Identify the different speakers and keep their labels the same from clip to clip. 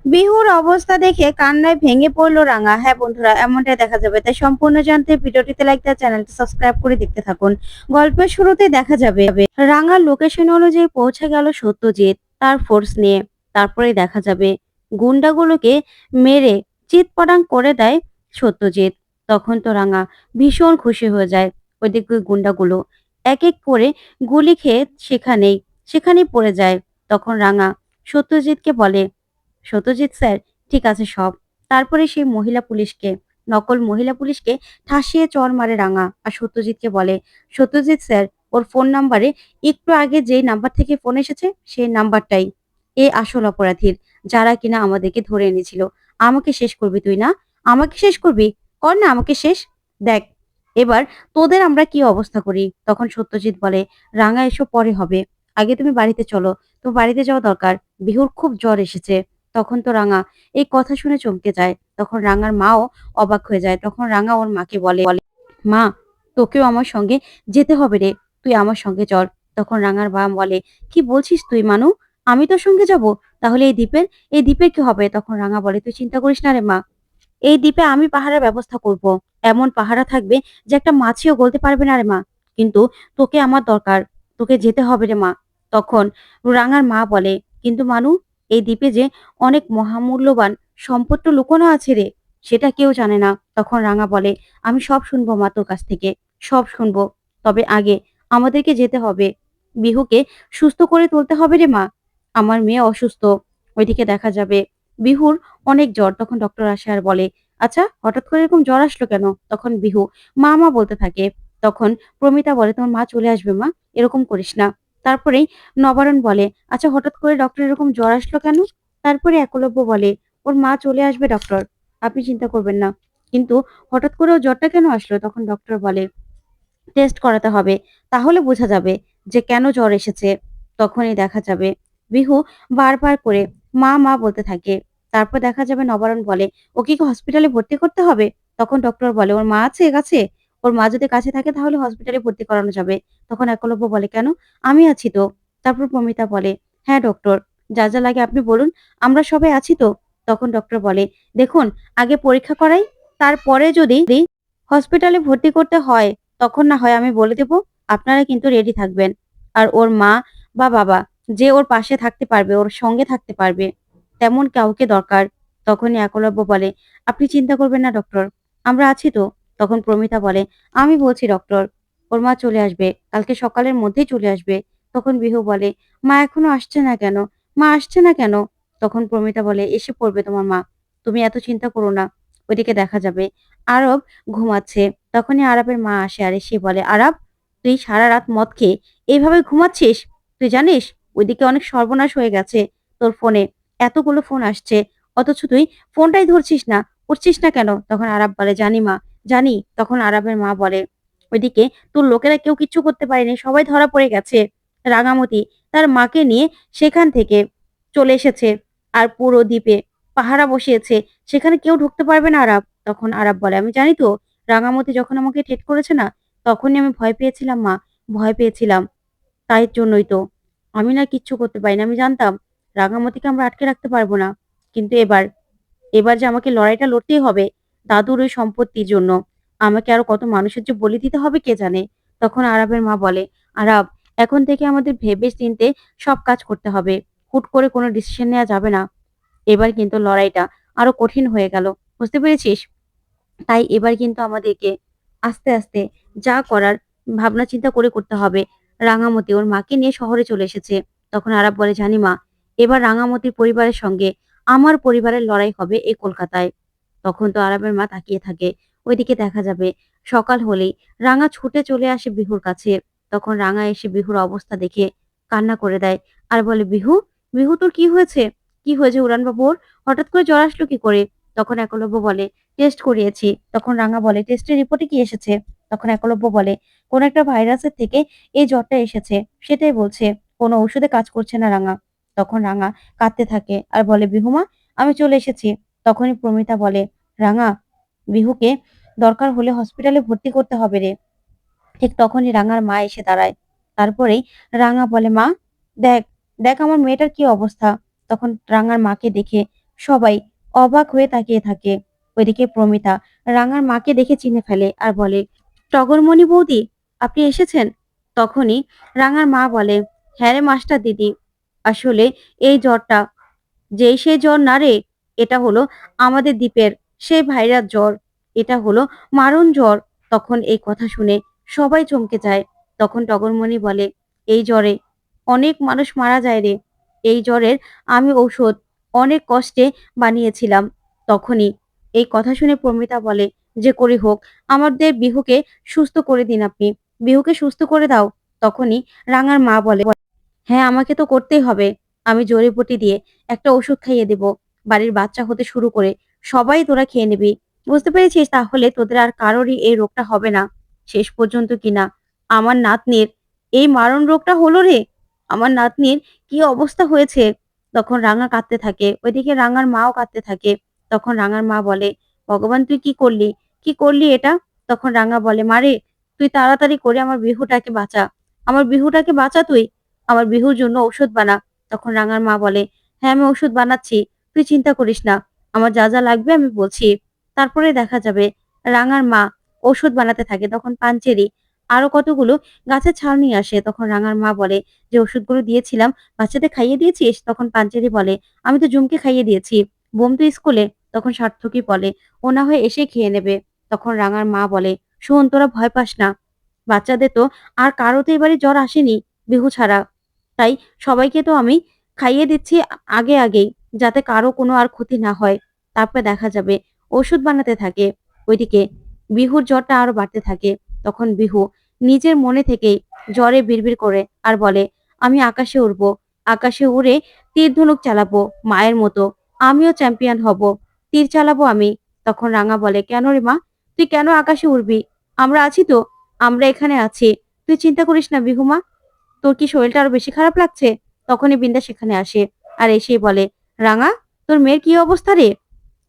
Speaker 1: বিহুর অবস্থা দেখে কান্নায় ভেঙে পড়লো রাঙা। হ্যাঁ বন্ধুরা, এমনটাই দেখা যাবে। তাই সম্পূর্ণ জানতে ভিডিওটিতে লাইক দেওয়া, চ্যানেলটি সাবস্ক্রাইব করে দেখতে থাকুন। গল্পের শুরুতেই দেখা যাবে রাঙার লোকেশন অনুযায়ী পৌঁছে গেল সত্যজিৎ তার ফোর্স নিয়ে। তারপরেই দেখা যাবে গুন্ডাগুলোকে মেরে চিৎপাটাং করে দেয় সত্যজিৎ। তখন তো রাঙা ভীষণ খুশি হয়ে যায়। ওইদিকে গুন্ডাগুলো এক এক করে গুলি খেয়ে সেখানেই পড়ে যায়। তখন রাঙা সত্যজিৎকে বলে, সত্যজিৎ স্যার, ঠিক আছে সব। তারপরে সেই নকল মহিলা পুলিশকে ঠাসিয়ে চড় মারে রাঙা আর সত্যজিৎকে বলে, সত্যজিৎ স্যার, ওর ফোন নাম্বারে একটু আগে যেই নাম্বার থেকে ফোন এসেছে সেই নাম্বারটাই এই আসল অপরাধীর, যারা কিনা আমাদেরকে ধরে এনেছিল। আমাকে শেষ করবি তুই না? আমাকে শেষ করবি? কর না আমাকে শেষ। দেখ এবার তোদের আমরা কি অবস্থা করি। তখন সত্যজিৎ বলে, রাঙা এসব পরে হবে, আগে তুমি বাড়িতে চলো, তো বাড়িতে যাওয়া দরকার, বিহুর খুব জ্বর এসেছে। তখন তো রাঙা এই কথা শুনে চমকে যায়। তখন রাঙার মাও অবাক হয়ে যায়। তখন রাঙা ওর মাকে বলে, মা, তোকেও আমার সঙ্গে যেতে হবে রে, তুই আমার সঙ্গে চল। তখন রাঙার মা বলে, কি বলছিস তুই মানু, আমি তোর সঙ্গে যাব? তাহলে এই দ্বীপের কি হবে? তখন রাঙা বলে, তুই চিন্তা করিস না রে মা, এই দ্বীপে আমি পাহারার ব্যবস্থা করব। এমন পাহারা থাকবে যে একটা মাছিও গলতে পারবে না রে মা। কিন্তু তোকে আমার দরকার, তোকে যেতে হবে রে মা। তখন রাঙার মা বলে, কিন্তু মানু, এই দ্বীপে যে অনেক মহামূল্যবান সম্পদ তো লুকোনো আছে রে, সেটা কেউ জানে না। তখন রাঙা বলে, আমি সব শুনবো মা, তোর কাছ থেকে সব শুনবো। তবে আগে আমাদেরকে যেতে হবে, বিহুকে সুস্থ করে তুলতে হবে রে মা। আমার মেয়ে অসুস্থ। ওইদিকে দেখা যাবে বিহুর অনেক জ্বর। তখন ডক্টর আসে আর বলে, আচ্ছা হঠাৎ করে এরকম জ্বর আসলো কেন? তখন বিহু মা মা বলতে থাকে। তখন প্রমিতা বলে, তোমার মা চলে আসবে মা, এরকম করিস না। তারপরেই নবারুণ বলে, আচ্ছা হঠাৎ করে ডক্টর এরকম জ্বর আসলো কেন? তারপরে একলব্য বলে, ওর মা চলে আসবে ডক্টর, আপনি চিন্তা করবেন না। কিন্তু হঠাৎ করে ওর জ্বরটা কেন আসলো? তখন ডক্টর বলে, টেস্ট করাতে হবে, তাহলে বোঝা যাবে যে কেন জ্বর এসেছে। তখনই দেখা যাবে বিহু বারবার করে মা মা বলতে থাকে। তারপর দেখা যাবে নবারুণ বলে, ওকে কি হসপিটালে ভর্তি করতে হবে? তখন ডক্টর বলে, ওর মা আছে কাছে, ওর মা যদি কাছে থাকে তাহলে হসপিটালে ভর্তি করানো যাবে। তখন একলব্য বলে, কেন, আমি আছি তো। তারপর প্রমিতা বলে, হ্যাঁ ডক্টর, যা যা লাগে আপনি বলুন, আমরা সবাই আছি তো। তখন ডক্টর বলে, দেখুন, আগে পরীক্ষা করাই, তারপরে যদি হসপিটালে ভর্তি করতে হয় তখন না হয় আমি বলে দেব, আপনারা কিন্তু রেডি থাকবেন। আর ওর মা বা বাবা, যে ওর পাশে থাকতে পারবে, ওর সঙ্গে থাকতে পারবে, তেমন কাউকে দরকার। তখনই একলব্য বলে, আপনি চিন্তা করবেন না ডক্টর, আমরা আছি তো। তখন প্রমিতা বলে, আমি বলছি ডক্টর, ওর মা চলে আসবে, কালকে সকালের মধ্যেই চলে আসবে। তখন বিহু বলে, মা এখনো আসছে না কেন? মা আসছে না কেন? তখন প্রমিতা বলে, এসে পড়বে তোমার মা, তুমি এত চিন্তা করো না। ওইদিকে দেখা যাবে আরব ঘুমাচ্ছে। তখনই আরাবের মা আসে আর এসে বলে, আরাব, তুই সারা রাত মদ খেয়ে এইভাবে ঘুমাচ্ছিস? তুই জানিস ওইদিকে অনেক সর্বনাশ হয়ে গেছে, তোর ফোনে এতগুলো ফোন আসছে, অথচ তুই ফোনটাই ধরছিস না, উঠছিস না কেন? তখন আরাব বলে, জানি মা, জানি। তখন আরাবের মা বলে, ওইদিকে তোর লোকেরা কেউ কিচ্ছু করতে পারেনি, সবাই ধরা পড়ে গেছে। রাঙামতি তার মাকে নিয়ে সেখান থেকে চলে এসেছে আর পুরো দ্বীপে পাহারা বসিয়েছে, সেখানে কেউ ঢুকতে পারবে না আরাব। তখন আরাব বলে, আমি জানি তো, রাঙামতি যখন আমাকে টেট করেছে না, তখনই আমি ভয় পেয়েছিলাম মা, ভয় পেয়েছিলাম। তাই জন্যই তো। আমি না কিচ্ছু করতে পারি না। আমি জানতাম রাঙামতিকে আমরা আটকে রাখতে পারবো না। কিন্তু এবার যে আমাকে লড়াইটা লড়তেই হবে দাদুর ওই সম্পত্তির জন্য। আমাকে আরো কত মানুষের যে বলি দিতে হবে কে জানে। তখন আরাবের মা বলে, আরাব, এখন থেকে আমাদের ভেবে চিন্তে সব কাজ করতে হবে। হুট করে কোনো ডিসিশন নেওয়া যাবে না। এবার কিন্তু লড়াইটা আরো কঠিন হয়ে গেল। বুঝতে পেরেছিস? তাই এবার কিন্তু আমাদেরকে আস্তে আস্তে যা করার ভাবনা চিন্তা করে করতে হবে। রাঙামতি ওর মাকে নিয়ে শহরে চলে এসেছে। তখন আরাব বলে, জানি মা, এবার রাঙামতির পরিবারের সঙ্গে আমার পরিবারের লড়াই হবে এই কলকাতায়। তখন তো আরাবের মা তাকিয়ে থাকে। ওইদিকে দেখা যাবে সকাল হলেই রাঙা ছুটে চলে আসে বিহুর কাছে। তখন রাঙা এসে বিহুর অবস্থা দেখে কান্না করে দেয় আর বলে, বিহু, বিহু তোর কি হয়েছে? কি হয়েছে উড়ান বাবুর? হঠাৎ করে জ্বর আসলো কি করে? তখন একলব্য বলে, টেস্ট করিয়েছি। তখন রাঙা বলে, টেস্টের রিপোর্টে কি এসেছে? তখন একলব্য বলে, কোন একটা ভাইরাসের থেকে এই জ্বরটা এসেছে, সেটাই বলছে, কোনো ঔষধে কাজ করছে না রাঙা। তখন রাঙা কাঁদতে থাকে আর বলে, বিহুমা, আমি চলে এসেছি। তখনই প্রমিতা বলে, রাঙা, বিহুকে দরকার হলে হসপিটালে ভর্তি করতে হবে রে। ঠিক তখনই রাঙার মা এসে দাঁড়ায়। তারপরেই রাঙা বলে, মা, দেখ, দেখ আমার মেয়েটার কি অবস্থা। তখন রাঙার মাকে দেখে সবাই অবাক হয়ে তাকিয়ে থাকে। ওইদিকে প্রমিতা রাঙার মাকে দেখে চিনে ফেলে আর বলে, টগরমণি বৌদি, আপনি এসেছেন? তখনই রাঙার মা বলে, হ্যাঁ রে মাস্টার দিদি, আসলে এই জ্বরটা সেই জ্বর না রে, এটা হলো আমাদের দ্বীপের সেই ভাইরাস জ্বর, এটা হলো মারণ জ্বর। তখন এই কথা শুনে সবাই চমকে যায়। তখন টগরমণি বলে, এই জ্বরে অনেক মানুষ মারা যায় রে, এই জ্বরের আমি ঔষধ অনেক কষ্টে বানিয়েছিলাম। তখনই এই কথা শুনে প্রমিতা বলে, যে করে হোক আমাদের বিহুকে সুস্থ করে দিন আপনি, বিহুকে সুস্থ করে দাও। তখনই রাঙার মা বলে, হ্যাঁ আমাকে তো করতেই হবে, আমি জড়িবুটি দিয়ে একটা ওষুধ খাইয়ে দেব, বাড়ির বাচ্চা হতে শুরু করে সবাই তোরা খেয়ে নিবি, বুঝতে পেরেছিস? তাহলে তোদের আর কারোরই এই রোগটা হবে না। শেষ পর্যন্ত কিনা আমার নাতনির এই মারণ রোগটা হলো রে, আমার নাতনির কি অবস্থা হয়েছে। তখন রাঙা কাঁদতে থাকে, ওইদিকে রাঙার মাও কাঁদতে থাকে। তখন রাঙার মা বলে, ভগবান তুই কি করলি, কি করলি এটা? তখন রাঙা বলে, মারে তুই তাড়াতাড়ি করে আমার বিহুটাকে বাঁচা, আমার বিহুটাকে বাঁচা তুই, আমার বিহুর জন্য ঔষধ বানা। তখন রাঙার মা বলে, হ্যাঁ আমি ওষুধ বানাচ্ছি, তুই চিন্তা করিস না, আমার যা যা লাগবে আমি বলছি। তারপরে দেখা যাবে রাঙার মা ওষুধ বানাতে থাকে। তখন পাঞ্চেরি আরো কতগুলো গাছের ছাল নিয়ে আসে। তখন রাঙার মা বলে, যে ওষুধগুলো দিয়েছিলাম বাচ্চাদের খাইয়ে দিয়েছিস? তখন পাঞ্চেরি বলে, আমি তো জুমকে খাইয়ে দিয়েছি, বোম তো স্কুলে। তখন সার্থকী বলে, ও না হয় এসে খেয়ে নেবে। তখন রাঙার মা বলে, শোন তোরা ভয় পাস না, বাচ্চাদের তো আর কারো তো এবারে জ্বর আসেনি বিহু ছাড়া, তাই সবাইকে তো আমি খাইয়ে দিচ্ছি আগে আগেই, যাতে কারো কোনো আর ক্ষতি না হয়। তারপর দেখা যাবে ওষুধ বানাতে থাকে। ওইদিকে বিহুর জ্বরটা আরো বাড়তে থাকে। তখন বিহু নিজের মনে থেকেই জ্বরে বিড়বিড় করে আর বলে, আমি আকাশে উড়বো, আকাশে উড়ে তীর ধনুক চালাবো মায়ের মতো, আমিও চ্যাম্পিয়ন হব, তীর চালাবো আমি। তখন রাঙা বলে, কেন রে মা, তুই কেন আকাশে উড়বি? আমরা আছি তো, আমরা এখানে আছি, তুই চিন্তা করিস না বিহুমা, তোর কি শরীরটা আরো বেশি খারাপ লাগছে? তখনই বিন্দা সেখানে আসে আর এসেই বলে, রাঙা, তোর মেয়ের কি অবস্থা রে?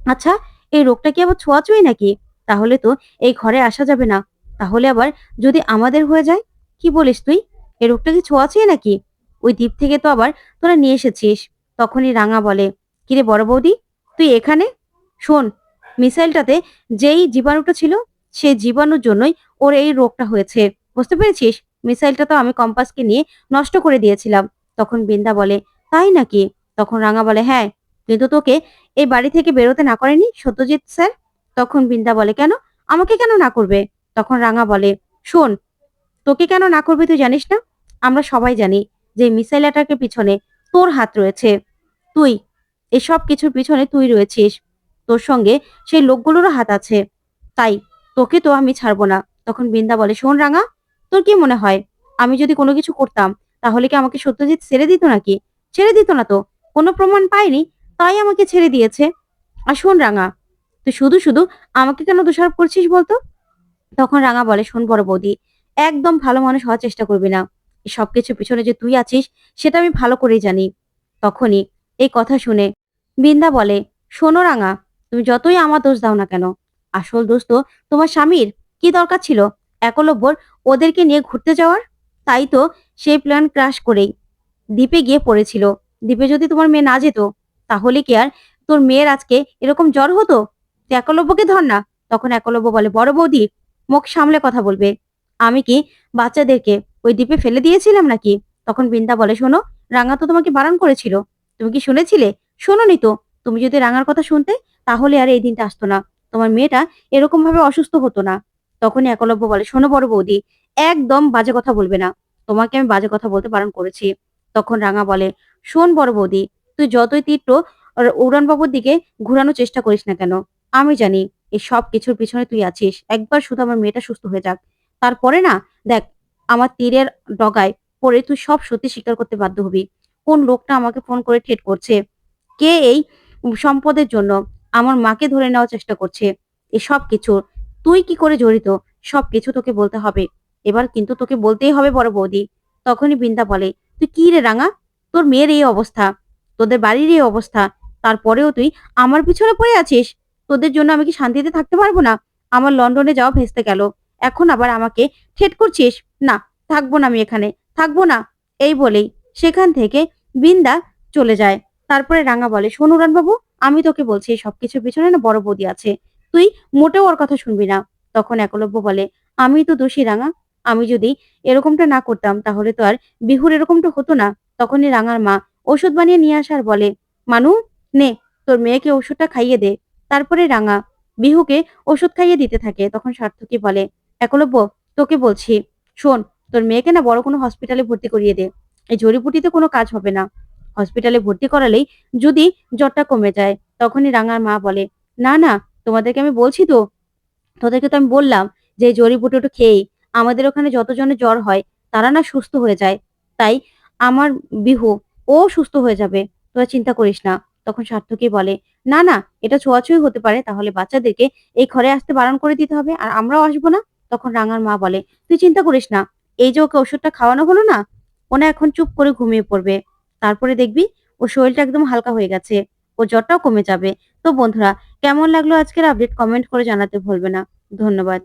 Speaker 1: আচ্ছা, এই রোগটা কি আবার ছোঁয়াছুঁই নাকি? তাহলে তো এই ঘরে আসা যাবে না, তাহলে আবার যদি আমাদের হয়ে যায়? কি বলিস তুই, এই রোগটা কি ছোঁয়াছুঁই নাকি? ওই দ্বীপ থেকে তো আবার তোরা নিয়ে এসেছিস। তখনই রাঙা বলে, কিরে বড় বৌদি, তুই এখানে? শোন, মিসাইলটাতে যেই জীবাণুটা ছিল সেই জীবাণুর জন্যই ওর এই রোগটা হয়েছে, বুঝতে পেরেছিস? মিসাইলটা তো আমি কম্পাসকে নিয়ে নষ্ট করে দিয়েছিলাম। তখন বিন্দা বলে, তাই নাকি? তখন রাঙা বলে, হ্যাঁ, কিন্তু তোকে এই বাড়ি থেকে বেরোতে না করেনি সত্যজিৎ স্যার? তখন বিন্দা বলে, কেন, আমাকে কেন না করবে? তখন রাঙা বলে, শোন, তোকে কেন না করবে তুই জানিস না? আমরা সবাই জানি যে মিসাইল অ্যাটাকের পিছনে তোর হাত রয়েছে, তুই এসব কিছুর পিছনে তুই রয়েছিস, তোর সঙ্গে সেই লোকগুলোরও হাত আছে, তাই তোকে তো আমি ছাড়বো না। তখন বিন্দা বলে, শোন রাঙা, তোর কি মনে হয় আমি যদি কোনো কিছু করতাম তাহলে কি আমাকে সত্যজিৎ ছেড়ে দিত নাকি? ছেড়ে দিত না তো, কোনো প্রমাণ পাইনি তাই আমাকে ছেড়ে দিয়েছে। আর শোন রাঙা, তুই শুধু শুধু আমাকে কেন দোষারোপ করছিস বলতো? তখন রাঙা বলে, শোন বড় বৌদি, একদম ভালো মানুষ হওয়ার চেষ্টা করবি না, এই সবকিছুর পিছনে যে তুই আছিস সেটা আমি ভালো করেই জানি। তখনই এই কথা শুনে বিন্দা বলে, শোনো রাঙা, তুমি যতই আমার দোষ দাও না কেন, আসল দোষ তো তোমার স্বামীর। কি দরকার ছিল একলব্যর ওদেরকে নিয়ে ঘুরতে যাওয়ার? তাই তো সেই প্ল্যান ক্রাশ করেই দ্বীপে গিয়ে পড়েছিল। দ্বীপে যদি তোমার মেয়ে না যেত তাহলে কি আর তোর মেয়ের আজকে এরকম জ্বর হতো? তুই একলব্যকে ধর না। তখন একলব্য বলে, বড় বৌদি, মুখ সামলে কথা বলবে, আমি কি বাচ্চাদেরকে ওই দ্বীপে ফেলে দিয়েছিলাম নাকি? তখন বিন্দা বলে, শোনো, রাঙা তো তোমাকে বারণ করেছিল, তুমি কি শুনেছিলে? শোনোনি তো, তুমি যদি রাঙার কথা শুনতে তাহলে আর এই দিনটা আসতো না, তোমার মেয়েটা এরকম ভাবে অসুস্থ হতো না। তখনই একলব্য বলে, শোনো বড় বৌদি, একদম বাজে কথা বলবে না, তোমাকে আমি বাজে কথা বলতে বারণ করেছি। তখন রাঙা বলে, শোন বড় বৌদি, তুই যতই তীর্থ উড়ানবাবুর দিকে ঘুরানোর চেষ্টা করিস না কেন, আমি জানি এই সব কিছুর পিছনে তুই আছিস। একবার শুধু আমার মেয়েটা সুস্থ হয়ে যাক, তারপরে না, দেখ, আমার তীরের ডগায় পড়ে তুই সব সত্যি স্বীকার করতে বাধ্য হবি। কোন লোকটা আমাকে ফোন করে ঠেট করছে, কে এই সম্পদের জন্য আমার মাকে ধরে নেওয়ার চেষ্টা করছে, এই সব কিছু তুই কি করে জড়িত, সবকিছু তোকে বলতে হবে। এবার কিন্তু তোকে বলতেই হবে বড় বৌদি। তখনই বিন্দা বলে, তুই কি রে রাঙা, তোর মেয়ের এই অবস্থা, তোদের বাড়ির এই অবস্থা, তারপরেও তুই আমার পিছনে পড়ে আছিস? তোদের জন্য আমি কি শান্তিতে থাকতে পারবো না? আমার লন্ডনে যাওয়া ভেস্তে গেল, এখন আবার আমাকে ঠেট করছিস? না, থাকবো না, আমি এখানে থাকবো না। এই বলেই সেখান থেকে বিন্দা চলে যায়। তারপরে রাঙা বলে, শোন উড়ান বাবু, আমি তোকে বলছি এই সবকিছুর পিছনে না বড় বৌদি আছে, তুই মোটেও ওর কথা শুনবি না। তখন একলব্য বলে, আমি তো দোষী রাঙা, আমি যদি এরকমটা না করতাম তাহলে তো আর বিহুর এরকমটা হতো না। তখনই রাঙার মা ওষুধ বানিয়ে নিয়ে আসার বলে, মানু, নে তোর মেয়েকে ওষুধটা খাইয়ে দে। তারপরে রাঙা বিহুকে ওষুধ খাইয়ে দিতে থাকে। তখন সার্থকী বলে, একলব্য, তোকে বলছি, শোন, তোর মেয়েকে না বড় কোনো হসপিটালে ভর্তি করিয়ে দে, এই জড়িবুটিতে কোনো কাজ হবে না। হসপিটালে ভর্তি করালেই যদি জ্বরটা কমে যায়। তখনই রাঙার মা বলে, না না, তোমাদেরকে আমি বলছি তো, তোদেরকে তো আমি বললাম যে এই জড়িবুটি ওটা খেয়েই আমাদের ওখানে যতজনের জ্বর হয় তারা না সুস্থ হয়ে যায়। তাই আমার বিহু ও সুস্থ হয়ে যাবে, তোরা চিন্তা করিস না। তখন সার্থকী বলে, না না, এটা ছোঁয়াছুঁই হতে পারে, তাহলে বাচ্চাদেরকে এই ঘরে আসতে বারণ করে দিতে হবে আর আমরাও আসবো না। তখন রাঙার মা বলে, তুই চিন্তা করিস না, এই যে ওকে ওষুধটা খাওয়ানো হলো না, ও না এখন চুপ করে ঘুমিয়ে পড়বে। তারপরে দেখবি ওর শরীরটা একদম হালকা হয়ে গেছে, ওর জ্বরটাও কমে যাবে। তো বন্ধুরা, কেমন লাগলো আজকের আপডেট কমেন্ট করে জানাতে ভুলবে না। ধন্যবাদ।